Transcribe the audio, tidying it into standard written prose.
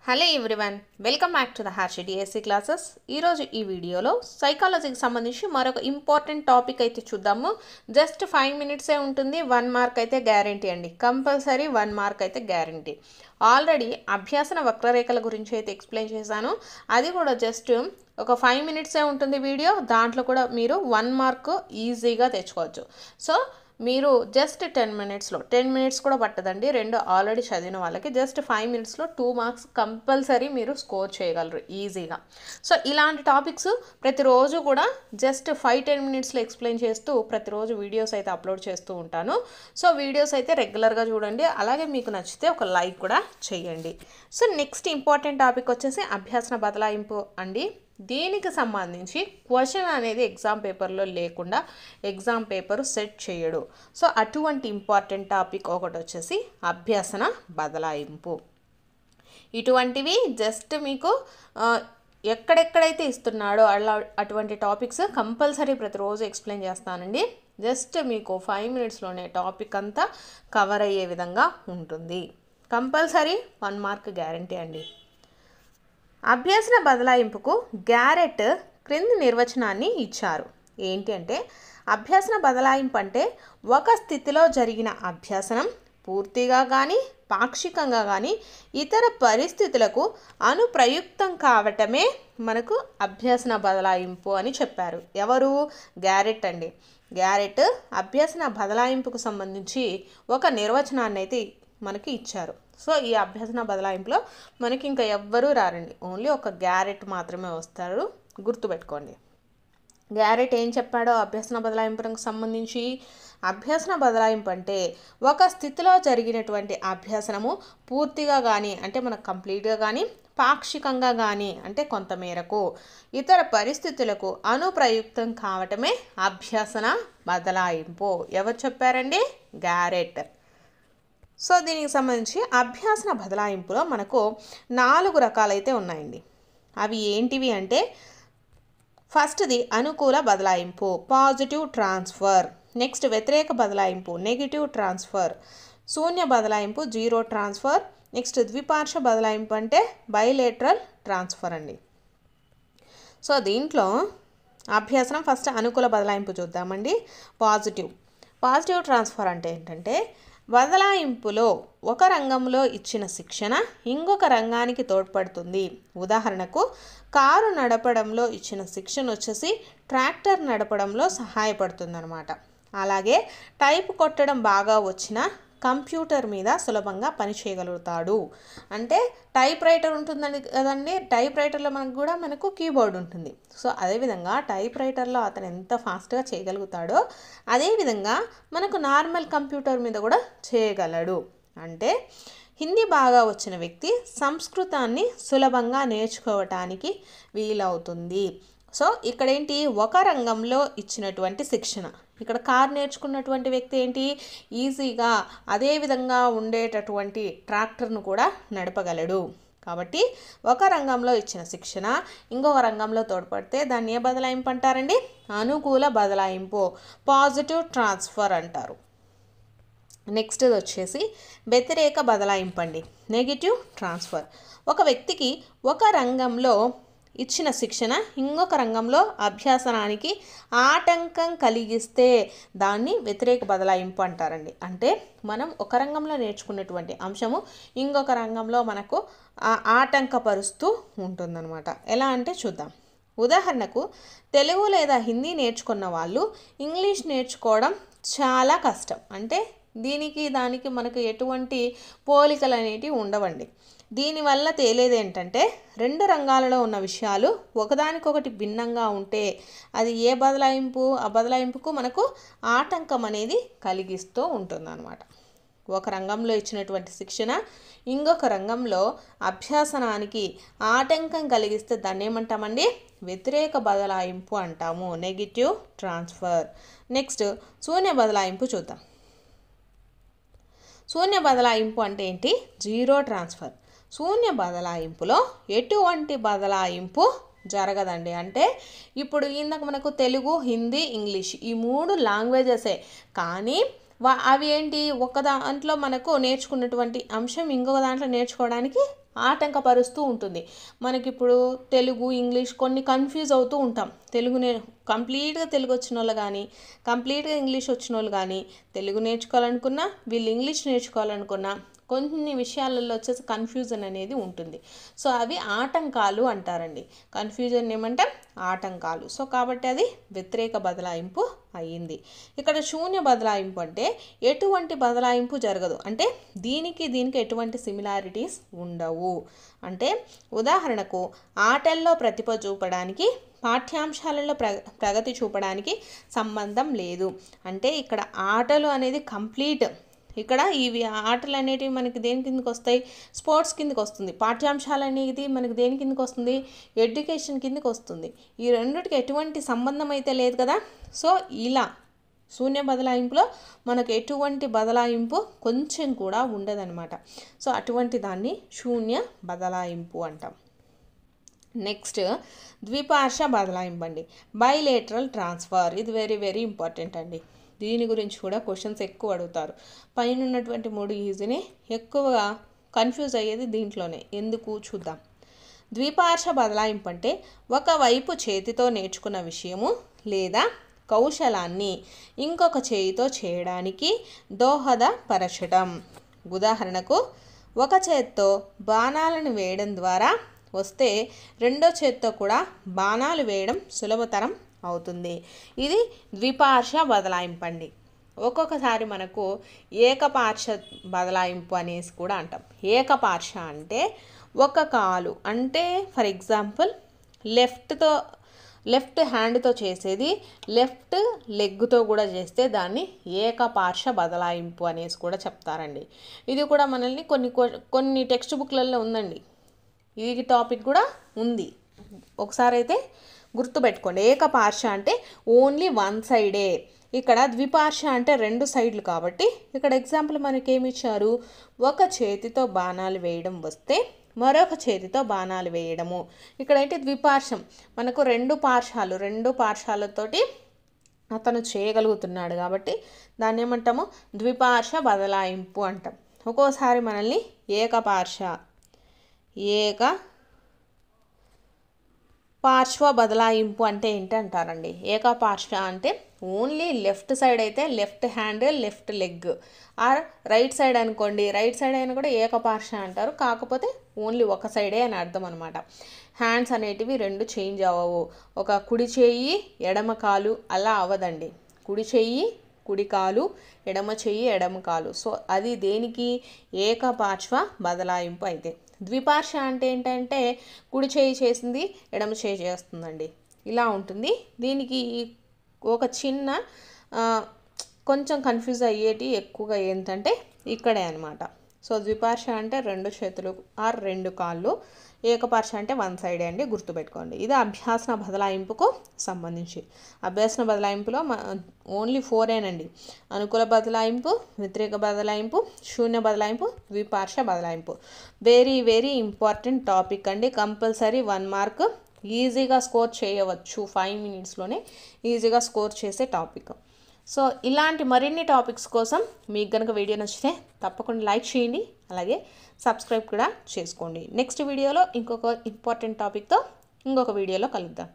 Hello everyone, welcome back to the Harshi DSC classes. ఈరోజు ఈ వీడియోలో సైకాలజీకి సంబంధించి మరొక ఇంపార్టెంట్ టాపిక్ అయితే చూద్దాము. జస్ట్ 5 మినిట్సే ఉంటుంది. 1 మార్క్ అయితే గ్యారంటీ అండి, కంపల్సరీ 1 మార్క్ అయితే గ్యారంటీ. ఆల్రెడీ అభ్యాసన వక్రరేఖల గురించి అయితే ఎక్స్ప్లెయిన్ చేశాను. అది కూడా జస్ట్ ఒక 5 మినిట్సే ఉంటుంది వీడియో. దాంట్లో కూడా మీరు 1 మార్క్ ఈజీగా తెచ్చుకోవచ్చు. సో మీరు జస్ట్ 10 మినిట్స్ కూడా పట్టదండి. రెండు ఆల్రెడీ చదివిన వాళ్ళకి జస్ట్ 5 మినిట్స్లో 2 మార్క్స్ కంపల్సరీ మీరు స్కోర్ చేయగలరు ఈజీగా. సో ఇలాంటి టాపిక్స్ ప్రతిరోజు కూడా జస్ట్ 5-10 మినిట్స్లో ఎక్స్ప్లెయిన్ చేస్తూ ప్రతిరోజు వీడియోస్ అయితే అప్లోడ్ చేస్తూ ఉంటాను. సో వీడియోస్ అయితే రెగ్యులర్గా చూడండి. అలాగే మీకు నచ్చితే ఒక లైక్ కూడా చేయండి. సో నెక్స్ట్ ఇంపార్టెంట్ టాపిక్ వచ్చేసి అభ్యాసన బదలాయింపు అండి. దీనికి సంబంధించి క్వశ్చన్ అనేది ఎగ్జామ్ పేపర్లో లేకుండా ఎగ్జామ్ పేపర్ సెట్ చేయడు. సో అటువంటి ఇంపార్టెంట్ టాపిక్ ఒకటి వచ్చేసి అభ్యాసన బదలాయింపు. ఇటువంటివి జస్ట్ మీకు ఎక్కడెక్కడైతే ఇస్తున్నాడో అటువంటి టాపిక్స్ కంపల్సరీ ప్రతిరోజు ఎక్స్ప్లెయిన్ చేస్తానండి. జస్ట్ మీకు 5 మినిట్స్లోనే టాపిక్ అంతా కవర్ అయ్యే విధంగా ఉంటుంది. కంపల్సరీ 1 మార్క్ గ్యారంటీ అండి. అభ్యాసన బదలాయింపుకు గ్యారెట్ క్రింది నిర్వచనాన్ని ఇచ్చారు. ఏంటి అంటే, అభ్యాసన బదలాయింపు అంటే ఒక స్థితిలో జరిగిన అభ్యాసనం పూర్తిగా కానీ పాక్షికంగా కానీ ఇతర పరిస్థితులకు అనుప్రయుక్తం కావటమే మనకు అభ్యాసన బదలాయింపు అని చెప్పారు. ఎవరు? గ్యారెట్ అండి. గ్యారెట్ అభ్యాసన బదలాయింపుకు సంబంధించి ఒక నిర్వచనాన్ని అయితే మనకి ఇచ్చారు. సో ఈ అభ్యాసన బదలాయింపులో మనకి ఇంకా ఎవ్వరూ రారండి, ఓన్లీ ఒక గ్యారెట్ మాత్రమే వస్తారు. గుర్తుపెట్టుకోండి. గ్యారెట్ ఏం చెప్పాడో అభ్యాసన బదలాయింపుకు సంబంధించి. అభ్యాసన బదలాయింపు అంటే ఒక స్థితిలో జరిగినటువంటి అభ్యాసనము పూర్తిగా కానీ అంటే మనకు కంప్లీట్గా కానీ పాక్షికంగా కానీ అంటే కొంతమేరకు ఇతర పరిస్థితులకు అనుప్రయుక్తం కావటమే అభ్యాసన బదలాయింపు. ఎవరు చెప్పారండి? గ్యారెట్. సో దీనికి సంబంధించి అభ్యాసన బదలాయింపులో మనకు 4 రకాలైతే ఉన్నాయండి. అవి ఏంటివి అంటే, ఫస్ట్ది అనుకూల బదలాయింపు, పాజిటివ్ ట్రాన్స్ఫర్. నెక్స్ట్ వ్యతిరేక బదలాయింపు, నెగిటివ్ ట్రాన్స్ఫర్. శూన్య బదలాయింపు, జీరో ట్రాన్స్ఫర్. నెక్స్ట్ ద్విపార్శ్వ బదలాయింపు అంటే బైలేటరల్ ట్రాన్స్ఫర్ అండి. సో దీంట్లో అభ్యాసనం ఫస్ట్ అనుకూల బదలాయింపు చూద్దామండి. పాజిటివ్ ట్రాన్స్ఫర్ అంటే ఏంటంటే, బదలాయింపులో ఒక రంగంలో ఇచ్చిన శిక్షణ ఇంకొక రంగానికి తోడ్పడుతుంది. ఉదాహరణకు కారు నడపడంలో ఇచ్చిన శిక్షణ వచ్చేసి ట్రాక్టర్ నడపడంలో సహాయపడుతుంది అన్నమాట. అలాగే టైప్ కొట్టడం బాగా వచ్చిన కంప్యూటర్ మీద సులభంగా పని చేయగలుగుతాడు. అంటే టైప్ రైటర్ ఉంటుందండి కదండి, టైప్ రైటర్లో మనకు కీబోర్డ్ ఉంటుంది. సో అదేవిధంగా టైప్ రైటర్లో అతను ఎంత ఫాస్ట్గా చేయగలుగుతాడో అదేవిధంగా మనకు నార్మల్ కంప్యూటర్ మీద కూడా చేయగలడు. అంటే హిందీ బాగా వచ్చిన వ్యక్తి సంస్కృతాన్ని సులభంగా నేర్చుకోవటానికి వీలవుతుంది. సో ఇక్కడ ఏంటి, ఒక రంగంలో ఇచ్చినటువంటి శిక్షణ. ఇక్కడ కార్ నేర్చుకున్నటువంటి వ్యక్తి ఏంటి, ఈజీగా అదే విధంగా ఉండేటటువంటి ట్రాక్టర్ను కూడా నడపగలడు. కాబట్టి ఒక రంగంలో ఇచ్చిన శిక్షణ ఇంకొక రంగంలో తోడ్పడితే దాన్ని ఏ బదలాయింపు అంటారండి? అనుకూల బదలాయింపు, పాజిటివ్ ట్రాన్స్ఫర్ అంటారు. నెక్స్ట్ వచ్చేసి వ్యతిరేక బదలాయింపు అండి, నెగిటివ్ ట్రాన్స్ఫర్. ఒక వ్యక్తికి ఒక రంగంలో ఇచ్చిన శిక్షణ ఇంకొక రంగంలో అభ్యాసనానికి ఆటంకం కలిగిస్తే దాన్ని వ్యతిరేక బదలాయింపు అంటారండి. అంటే మనం ఒక రంగంలో నేర్చుకున్నటువంటి అంశము ఇంకొక రంగంలో మనకు ఆటంకపరుస్తూ ఉంటుందన్నమాట. ఎలా అంటే చూద్దాం. ఉదాహరణకు తెలుగు లేదా హిందీ నేర్చుకున్న వాళ్ళు ఇంగ్లీష్ నేర్చుకోవడం చాలా కష్టం. అంటే దీనికి దానికి మనకు ఎటువంటి పోలికలు అనేటివి ఉండవండి. దీనివల్ల తేలేది ఏంటంటే, 2 రంగాలలో ఉన్న విషయాలు ఒకదానికొకటి భిన్నంగా ఉంటే అది ఏ బదలాయింపు, ఆ బదలాయింపుకు మనకు ఆటంకం అనేది కలిగిస్తూ ఉంటుందన్నమాట. ఒక రంగంలో ఇచ్చినటువంటి శిక్షణ ఇంకొక రంగంలో అభ్యాసనానికి ఆటంకం కలిగిస్తే దాన్ని ఏమంటామండి? వ్యతిరేక బదలాయింపు అంటాము, నెగిటివ్ ట్రాన్స్ఫర్. నెక్స్ట్ శూన్య బదలాయింపు చూద్దాం. శూన్య బదలాయింపు అంటే ఏంటి? Zero transfer. శూన్య బదలాయింపులో ఎటువంటి బదలాయింపు జరగదండి. అంటే ఇప్పుడు ఇందాక మనకు తెలుగు, హిందీ, ఇంగ్లీష్ ఈ 3 లాంగ్వేజెసే, కానీ అవి ఏంటి, ఒక దాంట్లో మనకు నేర్చుకున్నటువంటి అంశం ఇంకొక దాంట్లో నేర్చుకోవడానికి ఆటంకపరుస్తూ ఉంటుంది. మనకిప్పుడు తెలుగు ఇంగ్లీష్ కొన్ని కన్ఫ్యూజ్ అవుతూ ఉంటాం. కంప్లీట్గా తెలుగు వచ్చిన వాళ్ళు కానీ, కంప్లీట్గా ఇంగ్లీష్ వచ్చిన వాళ్ళు కానీ, తెలుగు నేర్చుకోవాలనుకున్నా, వీళ్ళు ఇంగ్లీష్ నేర్చుకోవాలనుకున్నా కొన్ని విషయాలలో వచ్చేసి కన్ఫ్యూజన్ అనేది ఉంటుంది. సో అవి ఆటంకాలు అంటారండి. కన్ఫ్యూజన్ ఏమంటే ఆటంకాలు. సో కాబట్టి అది వ్యతిరేక బదలాయింపు అయ్యింది. ఇక్కడ శూన్య బదలాయింపు అంటే ఎటువంటి బదలాయింపు జరగదు, అంటే దీనికి ఎటువంటి సిమిలారిటీస్ ఉండవు. అంటే ఉదాహరణకు ఆటల్లో ప్రతిభ చూపడానికి పాఠ్యాంశాలలో ప్రగతి చూపడానికి సంబంధం లేదు. అంటే ఇక్కడ ఆటలు అనేది కంప్లీట్, ఇక్కడ ఇవి ఆటలు అనేటివి మనకి దేని కిందకి వస్తాయి, స్పోర్ట్స్ కిందకి వస్తుంది. పాఠ్యాంశాలు అనేది మనకి దేని కిందకి వస్తుంది, ఎడ్యుకేషన్ కిందకి వస్తుంది. ఈ రెండిటికి ఎటువంటి సంబంధం అయితే లేదు కదా. సో ఇలా శూన్య బదలాయింపులో మనకు ఎటువంటి బదలాయింపు కొంచెం కూడా ఉండదన్నమాట. సో అటువంటి దాన్ని శూన్య బదలాయింపు అంటాం. నెక్స్ట్ ద్విపార్ష బదలాయింపు అండి, బైలేటరల్ ట్రాన్స్ఫర్. ఇది వెరీ వెరీ ఇంపార్టెంట్ అండి. దీని గురించి కూడా క్వశ్చన్స్ ఎక్కువ అడుగుతారు. పైన ఉన్నటువంటి 3 ఈజీని ఎక్కువగా కన్ఫ్యూజ్ అయ్యేది దీంట్లోనే. ఎందుకు చూద్దాం. ద్విపార్ష బదలాయింపు అంటే ఒకవైపు చేతితో నేర్చుకున్న విషయము లేదా కౌశలాన్ని ఇంకొక చేయితో చేయడానికి దోహదపరచడం. ఉదాహరణకు ఒక చేత్తో బాణాలను వేయడం ద్వారా వస్తే రెండో చేత్తో కూడా బాణాలు వేయడం సులభతరం అవుతుంది. ఇది ద్విపార్ష బదలాయింపు అండి. ఒక్కొక్కసారి మనకు ఏకపార్ష బదలాయింపు అనేసి కూడా అంటాం. ఏకపార్ష అంటే ఒక కాలు, అంటే ఫర్ ఎగ్జాంపుల్ లెఫ్ట్ హ్యాండ్తో చేసేది లెఫ్ట్ లెగ్తో కూడా చేస్తే దాన్ని ఏకపార్ష బదలాయింపు అనేసి కూడా చెప్తారండి. ఇది కూడా మనల్ని కొన్ని టెక్స్ట్ బుక్లలో ఉందండి. ఇది టాపిక్ కూడా ఉంది, ఒకసారి అయితే గుర్తుపెట్టుకోండి. ఏకపార్ష అంటే ఓన్లీ వన్ సైడే, ఇక్కడ ద్విపార్ష అంటే 2 సైడ్లు. కాబట్టి ఇక్కడ ఎగ్జాంపుల్ మనకి ఏమి ఇచ్చారు, ఒక చేతితో బాణాలు వేయడం వస్తే మరొక చేతితో బాణాలు వేయడము. ఇక్కడైతే ద్విపార్షం, మనకు 2 పార్శ్వాలతోటి అతను చేయగలుగుతున్నాడు కాబట్టి దాన్ని ఏమంటాము, ద్విపార్ష బదలాయింపు అంటాం. ఒక్కోసారి మనల్ని పార్శ్వ బదలాయింపు అంటే ఏంటి అంటారండి. ఏకపార్శ్వ అంటే ఓన్లీ లెఫ్ట్ సైడ్ అయితే left hand left leg, or right side అనుకోండి, రైట్ సైడ్ అయినా కూడా ఏకపార్శ్వ అంటారు, కాకపోతే ఓన్లీ ఒక సైడే అని అర్థం అనమాట. హ్యాండ్స్ అనేటివి 2 చేంజ్ అవ్వవు. ఒక కుడి చేయి ఎడమ కాలు అలా అవ్వదండి. కుడి చేయి కుడి కాలు, ఎడమ చెయ్యి ఎడమ కాలు. సో అది దేనికి, ఏకపార్శ్వ బదలాయింపు అయితే. ద్విపార్ష అంటే ఏంటంటే కుడి చేయి చేసింది ఎడమ చేయి చేస్తుందండి, ఇలా ఉంటుంది. దీనికి ఒక చిన్న కొంచెం కన్ఫ్యూజ్ అయ్యేటి ఎక్కువగా ఏంటంటే ఇక్కడే అనమాట. సో ద్విపార్ష అంటే 2 చేతులు ఆర్ 2 కాళ్ళు, ఏకపార్ష అంటే 1 సైడే అండి, గుర్తుపెట్టుకోండి. ఇది అభ్యాసన బదలాయింపుకు సంబంధించి. అభ్యాసన బదలాయింపులో ఓన్లీ 4ఏనండి. అనుకూల బదలాయింపు, వ్యతిరేక బదలాయింపు, శూన్య బదలాయింపు, ద్విపార్ష బదలాయింపు. వెరీ వెరీ ఇంపార్టెంట్ టాపిక్ అండి. కంపల్సరీ 1 మార్క్ ఈజీగా స్కోర్ చేయవచ్చు. 5 మినిట్స్లోనే ఈజీగా స్కోర్ చేసే టాపిక్. సో ఇలాంటి మరిన్ని టాపిక్స్ కోసం మీకు కనుక వీడియో నచ్చితే తప్పకుండా లైక్ చేయండి, అలాగే సబ్స్క్రైబ్ కూడా చేసుకోండి. నెక్స్ట్ వీడియోలో ఇంకొక ఇంపార్టెంట్ టాపిక్తో ఇంకొక వీడియోలో కలుద్దాం.